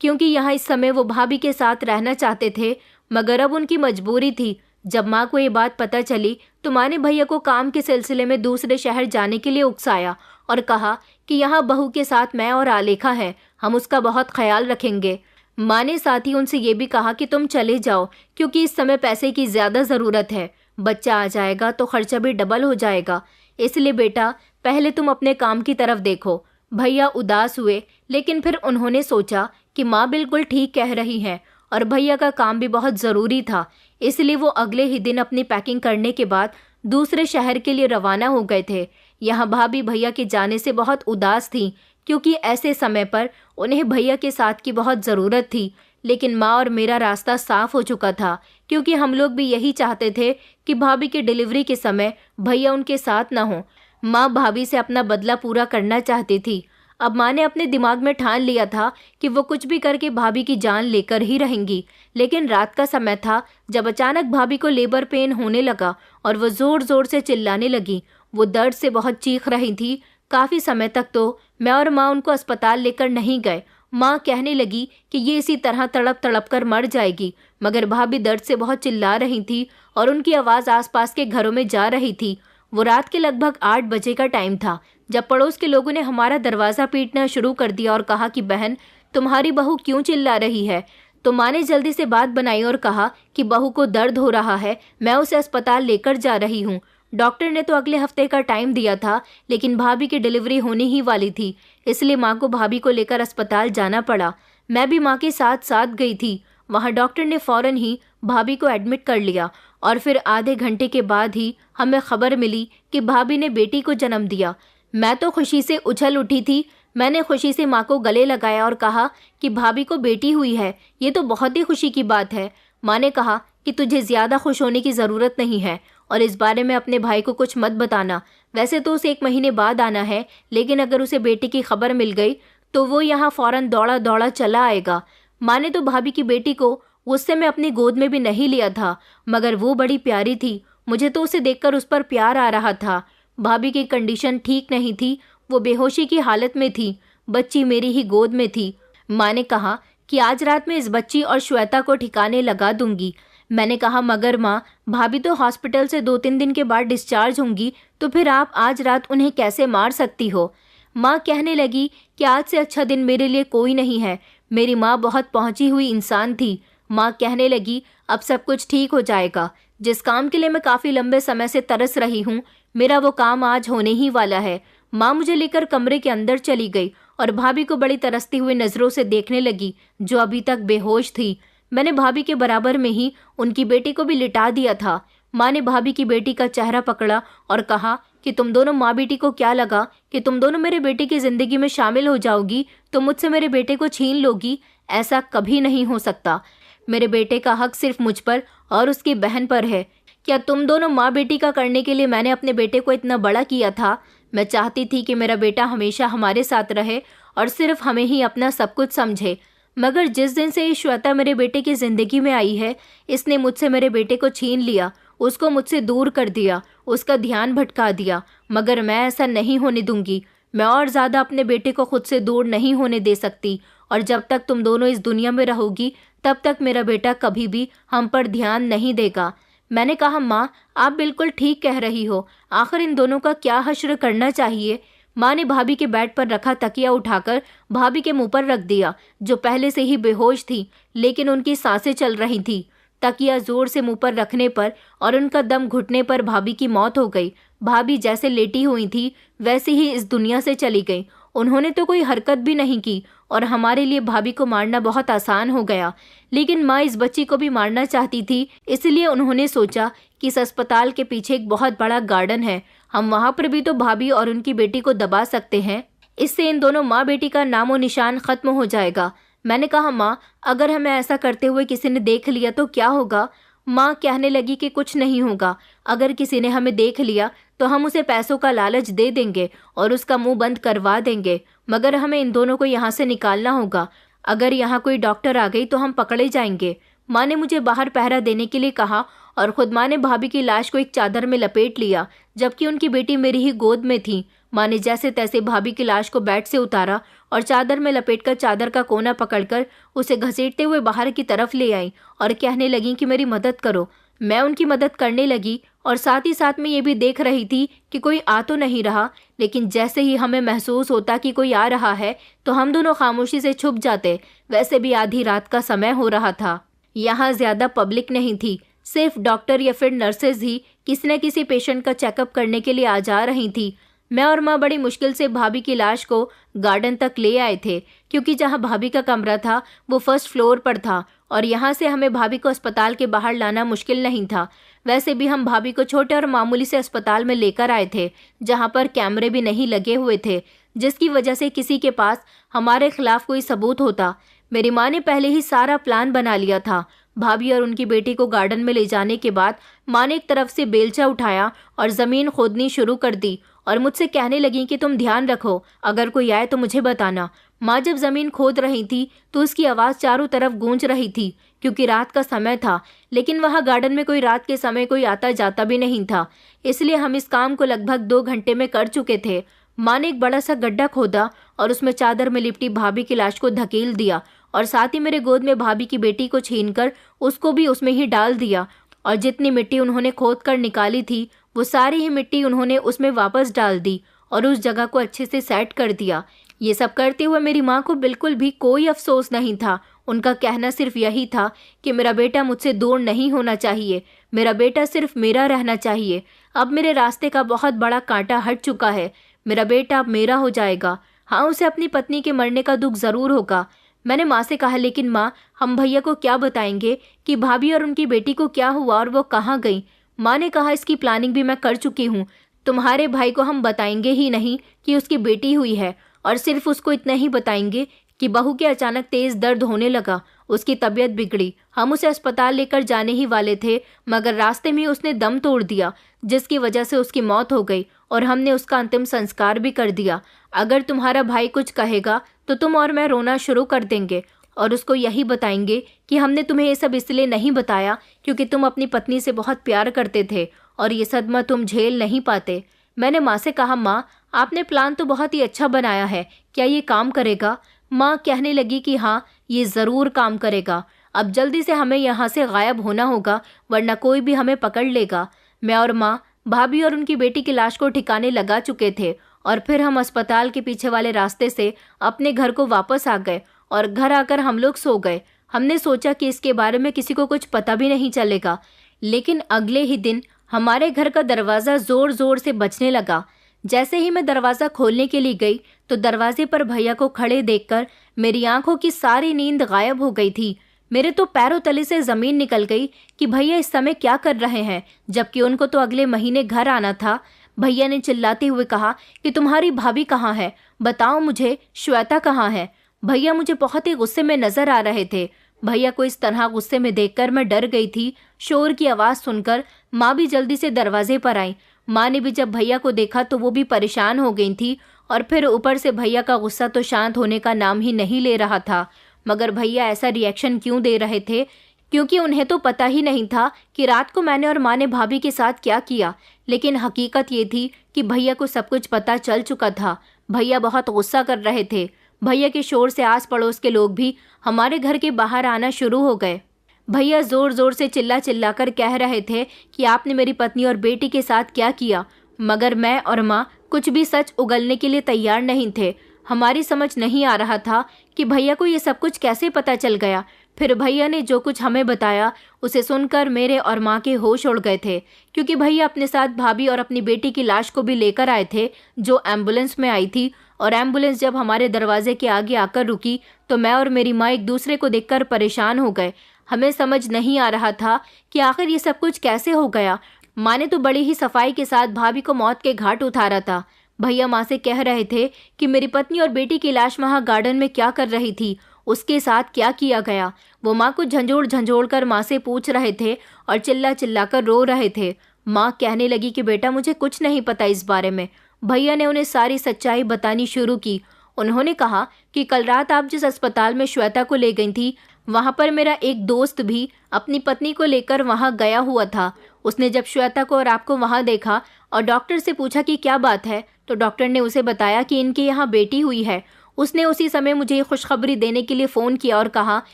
क्योंकि यहाँ इस समय वो भाभी के साथ रहना चाहते थे, मगर अब उनकी मजबूरी थी। जब माँ को ये बात पता चली तो माँ ने भैया को काम के सिलसिले में दूसरे शहर जाने के लिए उकसाया और कहा कि यहाँ बहू के साथ मैं और आलेखा है, हम उसका बहुत ख्याल रखेंगे। माँ ने साथ ही उनसे ये भी कहा कि तुम चले जाओ, क्योंकि इस समय पैसे की ज़्यादा ज़रूरत है। बच्चा आ जाएगा तो खर्चा भी डबल हो जाएगा, इसलिए बेटा पहले तुम अपने काम की तरफ देखो। भैया उदास हुए, लेकिन फिर उन्होंने सोचा कि माँ बिल्कुल ठीक कह रही हैं और भैया का काम भी बहुत ज़रूरी था, इसलिए वो अगले ही दिन अपनी पैकिंग करने के बाद दूसरे शहर के लिए रवाना हो गए थे। यहाँ भाभी भैया के जाने से बहुत उदास थी, क्योंकि ऐसे समय पर उन्हें भैया के साथ की बहुत ज़रूरत थी। लेकिन माँ और मेरा रास्ता साफ हो चुका था, क्योंकि हम लोग भी यही चाहते थे कि भाभी की डिलीवरी के समय भैया उनके साथ ना हो। माँ भाभी से अपना बदला पूरा करना चाहती थी। अब माँ ने अपने दिमाग में ठान लिया था कि वो कुछ भी करके भाभी की जान लेकर ही रहेंगी। लेकिन रात का समय था जब अचानक भाभी को लेबर पेन होने लगा और वो ज़ोर ज़ोर से चिल्लाने लगी। वो दर्द से बहुत चीख रही थी। काफ़ी समय तक तो मैं और माँ उनको अस्पताल लेकर नहीं गए। माँ कहने लगी कि ये इसी तरह तड़प तड़प कर मर जाएगी, मगर भाभी दर्द से बहुत चिल्ला रही थी और उनकी आवाज़ आसपास के घरों में जा रही थी। वो रात के लगभग 8 बजे का टाइम था जब पड़ोस के लोगों ने हमारा दरवाज़ा पीटना शुरू कर दिया और कहा कि बहन तुम्हारी बहू क्यों चिल्ला रही है। तो माँ ने जल्दी से बात बनाई और कहा कि बहू को दर्द हो रहा है, मैं उसे अस्पताल लेकर जा रही हूँ। डॉक्टर ने तो अगले हफ्ते का टाइम दिया था, लेकिन भाभी की डिलीवरी होने ही वाली थी, इसलिए माँ को भाभी को लेकर अस्पताल जाना पड़ा। मैं भी माँ के साथ साथ गई थी। वहाँ डॉक्टर ने फ़ौरन ही भाभी को एडमिट कर लिया और फिर आधे घंटे के बाद ही हमें खबर मिली कि भाभी ने बेटी को जन्म दिया। मैं तो खुशी से उछल उठी थी। मैंने खुशी से माँ को गले लगाया और कहा कि भाभी को बेटी हुई है, ये तो बहुत ही खुशी की बात है। माँ ने कहा कि तुझे ज़्यादा खुश होने की ज़रूरत नहीं है और इस बारे में अपने भाई को कुछ मत बताना। वैसे तो उसे 1 महीने बाद आना है, लेकिन अगर उसे बेटी की खबर मिल गई तो वो यहाँ फौरन दौड़ा दौड़ा चला आएगा। माँ ने तो भाभी की बेटी को गुस्से में अपनी गोद में भी नहीं लिया था, मगर वो बड़ी प्यारी थी। मुझे तो उसे देखकर उस पर प्यार आ रहा था। भाभी की कंडीशन ठीक नहीं थी, वो बेहोशी की हालत में थी। बच्ची मेरी ही गोद में थी। माँ ने कहा कि आज रात में इस बच्ची और श्वेता को ठिकाने लगा दूंगी। मैंने कहा मगर माँ, भाभी तो हॉस्पिटल से 2-3 दिन के बाद डिस्चार्ज होंगी, तो फिर आप आज रात उन्हें कैसे मार सकती हो? माँ कहने लगी कि आज से अच्छा दिन मेरे लिए कोई नहीं है। मेरी माँ बहुत पहुंची हुई इंसान थी। माँ कहने लगी अब सब कुछ ठीक हो जाएगा। जिस काम के लिए मैं काफ़ी लंबे समय से तरस रही हूँ, मेरा वो काम आज होने ही वाला है। माँ मुझे लेकर कमरे के अंदर चली गई और भाभी को बड़ी तरसती हुई नज़रों से देखने लगी, जो अभी तक बेहोश थी। मैंने भाभी के बराबर में ही उनकी बेटी को भी लिटा दिया था। माँ ने भाभी की बेटी का चेहरा पकड़ा और कहा कि तुम दोनों माँ बेटी को क्या लगा कि तुम दोनों मेरे बेटे की ज़िंदगी में शामिल हो जाओगी तो मुझसे मेरे बेटे को छीन लोगी? ऐसा कभी नहीं हो सकता। मेरे बेटे का हक सिर्फ मुझ पर और उसकी बहन पर है। क्या तुम दोनों माँ बेटी का करने के लिए मैंने अपने बेटे को इतना बड़ा किया था? मैं चाहती थी कि मेरा बेटा हमेशा हमारे साथ रहे और सिर्फ हमें ही अपना सब कुछ समझे, मगर जिस दिन से ये श्वेता मेरे बेटे की ज़िंदगी में आई है, इसने मुझसे मेरे बेटे को छीन लिया, उसको मुझसे दूर कर दिया, उसका ध्यान भटका दिया। मगर मैं ऐसा नहीं होने दूंगी। मैं और ज़्यादा अपने बेटे को खुद से दूर नहीं होने दे सकती, और जब तक तुम दोनों इस दुनिया में रहोगी तब तक मेरा बेटा कभी भी हम पर ध्यान नहीं देगा। मैंने कहा माँ, आप बिल्कुल ठीक कह रही हो। आखिर इन दोनों का क्या हश्र करना चाहिए? माँ ने भाभी के बेड पर रखा तकिया उठाकर भाभी के मुंह पर रख दिया, जो पहले से ही बेहोश थी, लेकिन उनकी सांसें चल रही थी। तकिया जोर से मुंह पर रखने पर और उनका दम घुटने पर भाभी की मौत हो गई। भाभी जैसे लेटी हुई थी वैसे ही इस दुनिया से चली गई। उन्होंने तो कोई हरकत भी नहीं की और हमारे लिए भाभी को मारना बहुत आसान हो गया। लेकिन माँ इस बच्ची को भी मारना चाहती थी, इसलिए उन्होंने सोचा कि इस अस्पताल के पीछे एक बहुत बड़ा गार्डन है, हम वहाँ पर भी तो भाभी और उनकी बेटी को दबा सकते हैं। इससे इन दोनों माँ बेटी का नामो निशान खत्म हो जाएगा। मैंने कहा माँ, अगर हमें ऐसा करते हुए किसी ने देख लिया तो क्या होगा? माँ कहने लगी कि कुछ नहीं होगा। अगर किसी ने हमें देख लिया तो हम उसे पैसों का लालच दे देंगे और उसका मुंह बंद करवा देंगे, मगर हमें इन दोनों को यहाँ से निकालना होगा। अगर यहाँ कोई डॉक्टर आ गई तो हम पकड़े जाएंगे। माँ ने मुझे बाहर पहरा देने के लिए कहा और खुद माँ ने भाभी की लाश को एक चादर में लपेट लिया, जबकि उनकी बेटी मेरी ही गोद में थी। माँ ने जैसे तैसे भाभी की लाश को बेड से उतारा और चादर में लपेटकर चादर का कोना पकड़कर उसे घसीटते हुए बाहर की तरफ ले आई और कहने लगी कि मेरी मदद करो। मैं उनकी मदद करने लगी और साथ ही साथ में ये भी देख रही थी कि कोई आ तो नहीं रहा, लेकिन जैसे ही हमें महसूस होता कि कोई आ रहा है तो हम दोनों खामोशी से छुप जाते। वैसे भी आधी रात का समय हो रहा था। यहाँ ज़्यादा पब्लिक नहीं थी, सिर्फ डॉक्टर या फिर नर्सेज ही किसी न किसी पेशेंट का चेकअप करने के लिए आ जा रही थी। मैं और माँ बड़ी मुश्किल से भाभी की लाश को गार्डन तक ले आए थे, क्योंकि जहाँ भाभी का कमरा था वो फर्स्ट फ्लोर पर था और यहाँ से हमें भाभी को अस्पताल के बाहर लाना मुश्किल नहीं था। वैसे भी हम भाभी को छोटे और मामूली से अस्पताल में लेकर आए थे, जहाँ पर कैमरे भी नहीं लगे हुए थे, जिसकी वजह से किसी के पास हमारे खिलाफ कोई सबूत होता। मेरी माँ ने पहले ही सारा प्लान बना लिया था। भाभी और उनकी बेटी को गार्डन में ले जाने के बाद माँ ने एक तरफ से बेलचा उठाया और ज़मीन खोदनी शुरू कर दी और मुझसे कहने लगी कि तुम ध्यान रखो, अगर कोई आए तो मुझे बताना। माँ जब ज़मीन खोद रही थी तो उसकी आवाज़ चारों तरफ गूंज रही थी, क्योंकि रात का समय था, लेकिन वहाँ गार्डन में कोई रात के समय कोई आता जाता भी नहीं था, इसलिए हम इस काम को लगभग 2 घंटे में कर चुके थे। माँ ने एक बड़ा सा गड्ढा खोदा और उसमें चादर में लिपटी भाभी की लाश को धकेल दिया और साथ ही मेरे गोद में भाभी की बेटी को छीनकर उसको भी उसमें ही डाल दिया, और जितनी मिट्टी उन्होंने खोद कर निकाली थी वो सारी ही मिट्टी उन्होंने उसमें वापस डाल दी और उस जगह को अच्छे से सेट कर दिया। ये सब करते हुए मेरी माँ को बिल्कुल भी कोई अफसोस नहीं था। उनका कहना सिर्फ यही था कि मेरा बेटा मुझसे दूर नहीं होना चाहिए, मेरा बेटा सिर्फ मेरा रहना चाहिए। अब मेरे रास्ते का बहुत बड़ा कांटा हट चुका है, मेरा बेटा अब मेरा हो जाएगा। हाँ, उसे अपनी पत्नी के मरने का दुख ज़रूर होगा। मैंने माँ से कहा, लेकिन माँ, हम भैया को क्या बताएंगे कि भाभी और उनकी बेटी को क्या हुआ और वो कहाँ गई? माँ ने कहा, इसकी प्लानिंग भी मैं कर चुकी हूँ। तुम्हारे भाई को हम बताएंगे ही नहीं कि उसकी बेटी हुई है, और सिर्फ उसको इतना ही बताएंगे कि बहू के अचानक तेज दर्द होने लगा उसकी तबीयत बिगड़ी। हम उसे अस्पताल लेकर जाने ही वाले थे, मगर रास्ते में उसने दम तोड़ दिया, जिसकी वजह से उसकी मौत हो गई और हमने उसका अंतिम संस्कार भी कर दिया। अगर तुम्हारा भाई कुछ कहेगा तो तुम और मैं रोना शुरू कर देंगे और उसको यही बताएंगे कि हमने तुम्हें ये सब इसलिए नहीं बताया क्योंकि तुम अपनी पत्नी से बहुत प्यार करते थे और ये सदमा तुम झेल नहीं पाते। मैंने माँ से कहा, माँ आपने प्लान तो बहुत ही अच्छा बनाया है, क्या ये काम करेगा? माँ कहने लगी कि हाँ, ये ज़रूर काम करेगा। अब जल्दी से हमें यहाँ से गायब होना होगा, वरना कोई भी हमें पकड़ लेगा। मैं और माँ भाभी और उनकी बेटी की लाश को ठिकाने लगा चुके थे और फिर हम अस्पताल के पीछे वाले रास्ते से अपने घर को वापस आ गए और घर आकर हम लोग सो गए। हमने सोचा कि इसके बारे में किसी को कुछ पता भी नहीं चलेगा, लेकिन अगले ही दिन हमारे घर का दरवाज़ा ज़ोर ज़ोर से बजने लगा। जैसे ही मैं दरवाज़ा खोलने के लिए गई तो दरवाजे पर भैया को खड़े देखकर मेरी आंखों की सारी नींद गायब हो गई थी। मेरे तो पैरों तले से ज़मीन निकल गई कि भैया इस समय क्या कर रहे हैं, जबकि उनको तो अगले महीने घर आना था। भैया ने चिल्लाते हुए कहा कि तुम्हारी भाभी कहाँ है, बताओ मुझे, श्वेता कहाँ है? भैया मुझे बहुत ही गुस्से में नजर आ रहे थे। भैया को इस तरह गुस्से में देखकर मैं डर गई थी। शोर की आवाज़ सुनकर माँ भी जल्दी से दरवाजे पर आई। माँ ने भी जब भैया को देखा तो वो भी परेशान हो गई थी और फिर ऊपर से भैया का गुस्सा तो शांत होने का नाम ही नहीं ले रहा था। मगर भैया ऐसा रिएक्शन क्यों दे रहे थे? क्योंकि उन्हें तो पता ही नहीं था कि रात को मैंने और माँ ने भाभी के साथ क्या किया। लेकिन हकीकत ये थी कि भैया को सब कुछ पता चल चुका था। भैया बहुत गुस्सा कर रहे थे। भैया के शोर से आस पड़ोस के लोग भी हमारे घर के बाहर आना शुरू हो गए। भैया जोर जोर से चिल्ला चिल्ला कर कह रहे थे कि आपने मेरी पत्नी और बेटी के साथ क्या किया, मगर मैं और माँ कुछ भी सच उगलने के लिए तैयार नहीं थे। हमारी समझ नहीं आ रहा था कि भैया को ये सब कुछ कैसे पता चल गया। फिर भैया ने जो कुछ हमें बताया उसे सुनकर मेरे और माँ के होश उड़ गए थे, क्योंकि भैया अपने साथ भाभी और अपनी बेटी की लाश को भी लेकर आए थे जो एम्बुलेंस में आई थी। और एम्बुलेंस जब हमारे दरवाजे के आगे आकर रुकी तो मैं और मेरी माँ एक दूसरे को देखकर परेशान हो गए। हमें समझ नहीं आ रहा था कि आखिर ये सब कुछ कैसे हो गया। माँ ने तो बड़ी ही सफाई के साथ भाभी को मौत के घाट उतारा था। भैया माँ से कह रहे थे कि मेरी पत्नी और बेटी की लाश वहाँ गार्डन में क्या कर रही थी, उसके साथ क्या किया गया। वो माँ को झंझोड़ झंझोड़ कर माँ से पूछ रहे थे और चिल्ला चिल्ला कर रो रहे थे। माँ कहने लगी कि बेटा मुझे कुछ नहीं पता इस बारे में। भैया ने उन्हें सारी सच्चाई बतानी शुरू की। उन्होंने कहा कि कल रात आप जिस अस्पताल में श्वेता को ले गई थी, वहाँ पर मेरा एक दोस्त भी अपनी पत्नी को लेकर वहाँ गया हुआ था। उसने जब श्वेता को और आपको वहाँ देखा और डॉक्टर से पूछा कि क्या बात है, तो डॉक्टर ने उसे बताया कि इनके यहाँ बेटी हुई है। उसने उसी समय मुझे ये खुशखबरी देने के लिए फ़ोन किया और कहा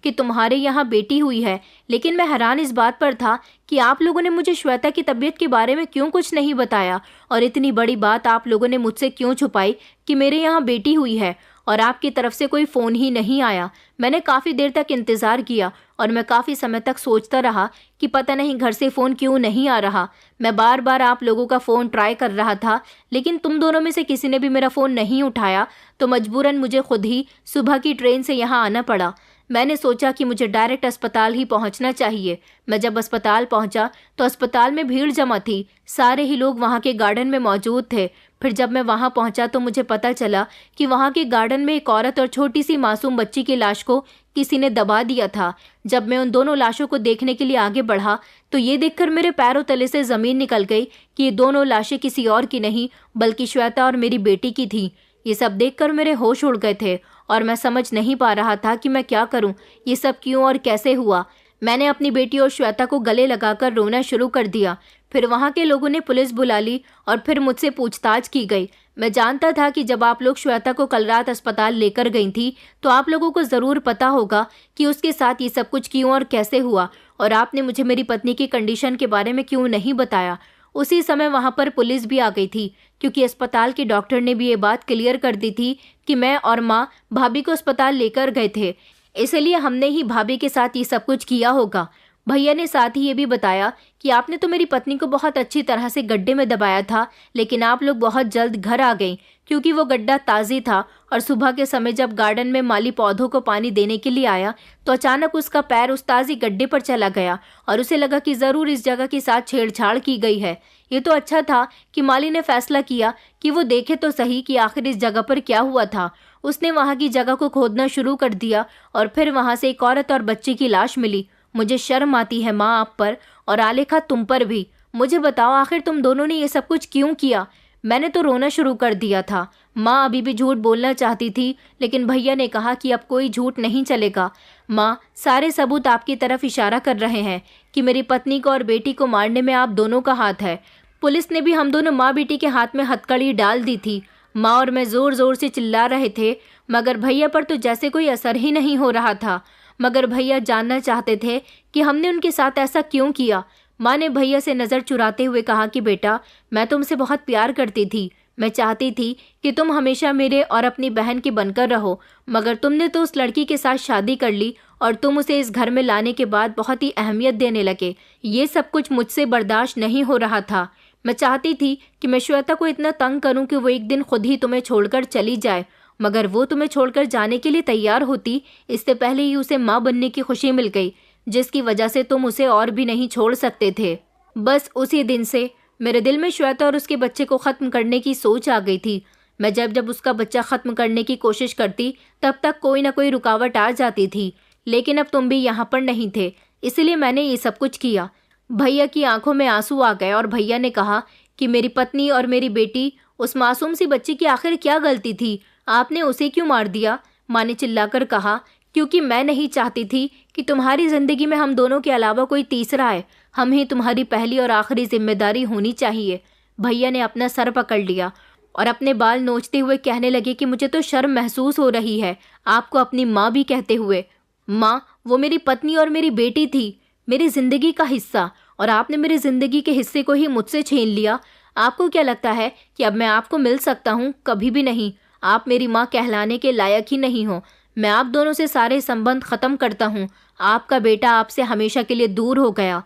कि तुम्हारे यहाँ बेटी हुई है। लेकिन मैं हैरान इस बात पर था कि आप लोगों ने मुझे श्वेता की तबीयत के बारे में क्यों कुछ नहीं बताया, और इतनी बड़ी बात आप लोगों ने मुझसे क्यों छुपाई कि मेरे यहाँ बेटी हुई है, और आपकी तरफ से कोई फ़ोन ही नहीं आया। मैंने काफ़ी देर तक इंतज़ार किया और मैं काफ़ी समय तक सोचता रहा कि पता नहीं घर से फ़ोन क्यों नहीं आ रहा। मैं बार बार आप लोगों का फ़ोन ट्राई कर रहा था, लेकिन तुम दोनों में से किसी ने भी मेरा फ़ोन नहीं उठाया, तो मजबूरन मुझे खुद ही सुबह की ट्रेन से यहाँ आना पड़ा। मैंने सोचा कि मुझे डायरेक्ट अस्पताल ही पहुंचना चाहिए। मैं जब अस्पताल पहुंचा तो अस्पताल में भीड़ जमा थी, सारे ही लोग वहां के गार्डन में मौजूद थे। फिर जब मैं वहां पहुंचा तो मुझे पता चला कि वहां के गार्डन में एक औरत और छोटी सी मासूम बच्ची की लाश को किसी ने दबा दिया था। जब मैं उन दोनों लाशों को देखने के लिए आगे बढ़ा तो ये देखकर मेरे पैरों तले से ज़मीन निकल गई कि ये दोनों लाशें किसी और की नहीं बल्कि श्वेता और मेरी बेटी की थी। ये सब देखकर मेरे होश उड़ गए थे और मैं समझ नहीं पा रहा था कि मैं क्या करूं, ये सब क्यों और कैसे हुआ। मैंने अपनी बेटी और श्वेता को गले लगाकर रोना शुरू कर दिया। फिर वहाँ के लोगों ने पुलिस बुला ली और फिर मुझसे पूछताछ की गई। मैं जानता था कि जब आप लोग श्वेता को कल रात अस्पताल लेकर गई थी तो आप लोगों को ज़रूर पता होगा कि उसके साथ ये सब कुछ क्यों और कैसे हुआ, और आपने मुझे मेरी पत्नी की कंडीशन के बारे में क्यों नहीं बताया। उसी समय वहाँ पर पुलिस भी आ गई थी, क्योंकि अस्पताल के डॉक्टर ने भी ये बात क्लियर कर दी थी कि मैं और माँ भाभी को अस्पताल लेकर गए थे, इसलिए हमने ही भाभी के साथ ये सब कुछ किया होगा। भैया ने साथ ही ये भी बताया कि आपने तो मेरी पत्नी को बहुत अच्छी तरह से गड्ढे में दबाया था, लेकिन आप लोग बहुत जल्द घर आ गई क्योंकि वो गड्ढा ताज़ी था, और सुबह के समय जब गार्डन में माली पौधों को पानी देने के लिए आया तो अचानक उसका पैर उस ताज़ी गड्ढे पर चला गया और उसे लगा कि ज़रूर इस जगह के साथ छेड़छाड़ की गई है। ये तो अच्छा था कि माली ने फैसला किया कि वो देखे तो सही कि आखिर इस जगह पर क्या हुआ था। उसने वहाँ की जगह को खोदना शुरू कर दिया और फिर वहाँ से एक औरत और बच्चे की लाश मिली। मुझे शर्म आती है माँ आप पर, और आलेखा तुम पर भी। मुझे बताओ आखिर तुम दोनों ने ये सब कुछ क्यों किया? मैंने तो रोना शुरू कर दिया था। माँ अभी भी झूठ बोलना चाहती थी, लेकिन भैया ने कहा कि अब कोई झूठ नहीं चलेगा। माँ, सारे सबूत आपकी तरफ इशारा कर रहे हैं कि मेरी पत्नी को और बेटी को मारने में आप दोनों का हाथ है। पुलिस ने भी हम दोनों माँ बेटी के हाथ में हथकड़ी डाल दी थी। माँ और मैं जोर जोर से चिल्ला रहे थे, मगर भैया पर तो जैसे कोई असर ही नहीं हो रहा था। मगर भैया जानना चाहते थे कि हमने उनके साथ ऐसा क्यों किया। माँ ने भैया से नज़र चुराते हुए कहा कि बेटा, मैं तुमसे बहुत प्यार करती थी। मैं चाहती थी कि तुम हमेशा मेरे और अपनी बहन की बनकर रहो, मगर तुमने तो उस लड़की के साथ शादी कर ली और तुम उसे इस घर में लाने के बाद बहुत ही अहमियत देने लगे। ये सब कुछ मुझसे बर्दाश्त नहीं हो रहा था। मैं चाहती थी कि मैं श्वेता को इतना तंग करूं कि वो एक दिन खुद ही तुम्हें छोड़कर चली जाए, मगर वो तुम्हें छोड़कर जाने के लिए तैयार होती इससे पहले ही उसे माँ बनने की खुशी मिल गई, जिसकी वजह से तुम उसे और भी नहीं छोड़ सकते थे। बस उसी दिन से मेरे दिल में श्वेता और उसके बच्चे को ख़त्म करने की सोच आ गई थी। मैं जब जब उसका बच्चा ख़त्म करने की कोशिश करती, तब तक कोई ना कोई रुकावट आ जाती थी। लेकिन अब तुम भी यहाँ पर नहीं थे, इसलिए मैंने ये सब कुछ किया। भैया की आंखों में आंसू आ गए और भैया ने कहा कि मेरी पत्नी और मेरी बेटी, उस मासूम सी बच्ची की आखिर क्या गलती थी? आपने उसे क्यों मार दिया? माँ ने चिल्लाकर कहा, क्योंकि मैं नहीं चाहती थी कि तुम्हारी ज़िंदगी में हम दोनों के अलावा कोई तीसरा है। हम ही तुम्हारी पहली और आखिरी जिम्मेदारी होनी चाहिए। भैया ने अपना सर पकड़ लिया और अपने बाल नोचते हुए कहने लगे कि मुझे तो शर्म महसूस हो रही है आपको अपनी माँ भी कहते हुए। माँ, वो मेरी पत्नी और मेरी बेटी थी, मेरी ज़िंदगी का हिस्सा, और आपने मेरी ज़िंदगी के हिस्से को ही मुझसे छीन लिया। आपको क्या लगता है कि अब मैं आपको मिल सकता हूँ? कभी भी नहीं। आप मेरी माँ कहलाने के लायक ही नहीं हो। मैं आप दोनों से सारे संबंध ख़त्म करता हूँ। आपका बेटा आपसे हमेशा के लिए दूर हो गया।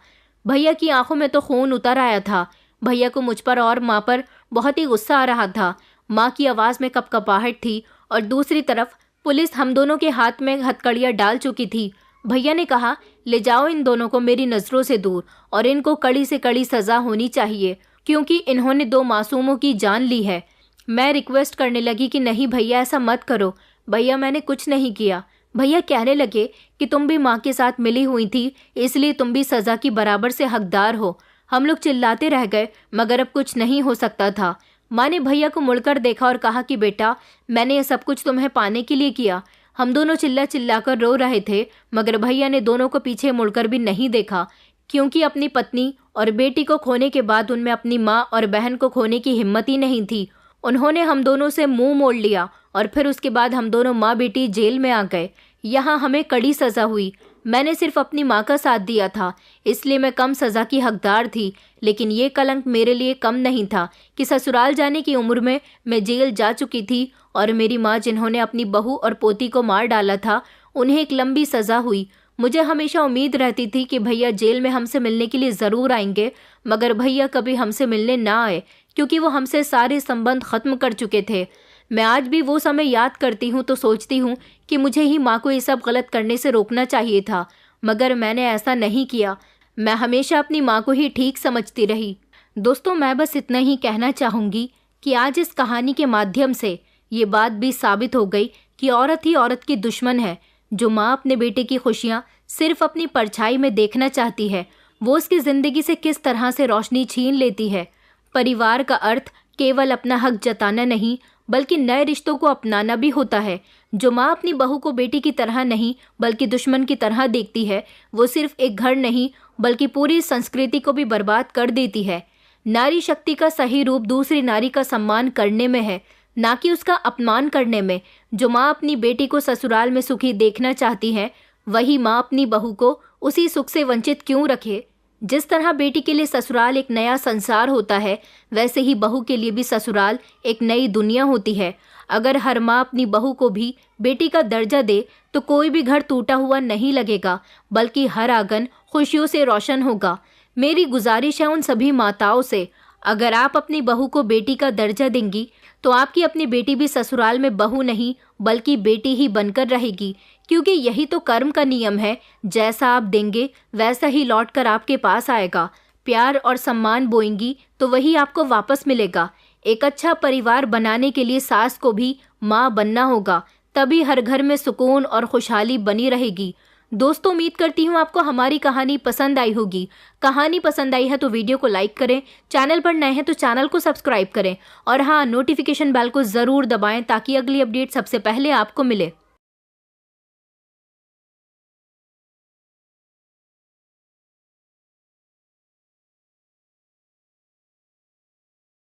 भैया की आंखों में तो खून उतर आया था। भैया को मुझ पर और माँ पर बहुत ही गुस्सा आ रहा था। माँ की आवाज़ में कपकपाहट थी और दूसरी तरफ पुलिस हम दोनों के हाथ में हथकड़ियाँ डाल चुकी थी। भैया ने कहा, ले जाओ इन दोनों को मेरी नज़रों से दूर, और इनको कड़ी से कड़ी सज़ा होनी चाहिए, क्योंकि इन्होंने 2 मासूमों की जान ली है। मैं रिक्वेस्ट करने लगी कि नहीं भैया, ऐसा मत करो। भैया, मैंने कुछ नहीं किया। भैया कहने लगे कि तुम भी माँ के साथ मिली हुई थी, इसलिए तुम भी सज़ा की बराबर से हकदार हो। हम लोग चिल्लाते रह गए, मगर अब कुछ नहीं हो सकता था। माँ ने भैया को मुड़कर देखा और कहा कि बेटा, मैंने ये सब कुछ तुम्हें पाने के लिए किया। हम दोनों चिल्ला चिल्लाकर रो रहे थे, मगर भैया ने दोनों को पीछे मुड़कर भी नहीं देखा, क्योंकि अपनी पत्नी और बेटी को खोने के बाद उनमें अपनी माँ और बहन को खोने की हिम्मत ही नहीं थी। उन्होंने हम दोनों से मुंह मोड़ लिया और फिर उसके बाद हम दोनों माँ बेटी जेल में आ गए। यहाँ हमें कड़ी सज़ा हुई। मैंने सिर्फ अपनी माँ का साथ दिया था, इसलिए मैं कम सज़ा की हकदार थी, लेकिन ये कलंक मेरे लिए कम नहीं था कि ससुराल जाने की उम्र में मैं जेल जा चुकी थी और मेरी माँ, जिन्होंने अपनी बहू और पोती को मार डाला था, उन्हें एक लंबी सज़ा हुई। मुझे हमेशा उम्मीद रहती थी कि भैया जेल में हमसे मिलने के लिए ज़रूर आएंगे, मगर भैया कभी हमसे मिलने ना आए, क्योंकि वो हमसे सारे संबंध ख़त्म कर चुके थे। मैं आज भी वो समय याद करती हूँ तो सोचती हूँ कि मुझे ही माँ को ये सब गलत करने से रोकना चाहिए था, मगर मैंने ऐसा नहीं किया। मैं हमेशा अपनी माँ को ही ठीक समझती रही। दोस्तों, मैं बस इतना ही कहना चाहूँगी कि आज इस कहानी के माध्यम से ये बात भी साबित हो गई कि औरत ही औरत की दुश्मन है। जो माँ अपने बेटे की खुशियाँ सिर्फ अपनी परछाई में देखना चाहती है, वो उसकी ज़िंदगी से किस तरह से रोशनी छीन लेती है। परिवार का अर्थ केवल अपना हक जताना नहीं, बल्कि नए रिश्तों को अपनाना भी होता है। जो माँ अपनी बहू को बेटी की तरह नहीं बल्कि दुश्मन की तरह देखती है, वो सिर्फ एक घर नहीं बल्कि पूरी संस्कृति को भी बर्बाद कर देती है। नारी शक्ति का सही रूप दूसरी नारी का सम्मान करने में है, ना कि उसका अपमान करने में। जो माँ अपनी बेटी को ससुराल में सुखी देखना चाहती है, वही माँ अपनी बहू को उसी सुख से वंचित क्यों रखे। जिस तरह बेटी के लिए ससुराल एक नया संसार होता है, वैसे ही बहू के लिए भी ससुराल एक नई दुनिया होती है। अगर हर माँ अपनी बहू को भी बेटी का दर्जा दे तो कोई भी घर टूटा हुआ नहीं लगेगा, बल्कि हर आंगन खुशियों से रोशन होगा। मेरी गुजारिश है उन सभी माताओं से, अगर आप अपनी बहू को बेटी का दर्जा देंगी तो आपकी अपनी बेटी भी ससुराल में बहू नहीं बल्कि बेटी ही बनकर रहेगी, क्योंकि यही तो कर्म का नियम है। जैसा आप देंगे वैसा ही लौट कर आपके पास आएगा। प्यार और सम्मान बोएंगी तो वही आपको वापस मिलेगा। एक अच्छा परिवार बनाने के लिए सास को भी माँ बनना होगा, तभी हर घर में सुकून और खुशहाली बनी रहेगी। दोस्तों, उम्मीद करती हूँ आपको हमारी कहानी पसंद आई होगी। कहानी पसंद आई है तो वीडियो को लाइक करें, चैनल पर नए हैं तो चैनल को सब्सक्राइब करें और हाँ, नोटिफिकेशन बेल को ज़रूर दबाएं ताकि अगली अपडेट सबसे पहले आपको मिले।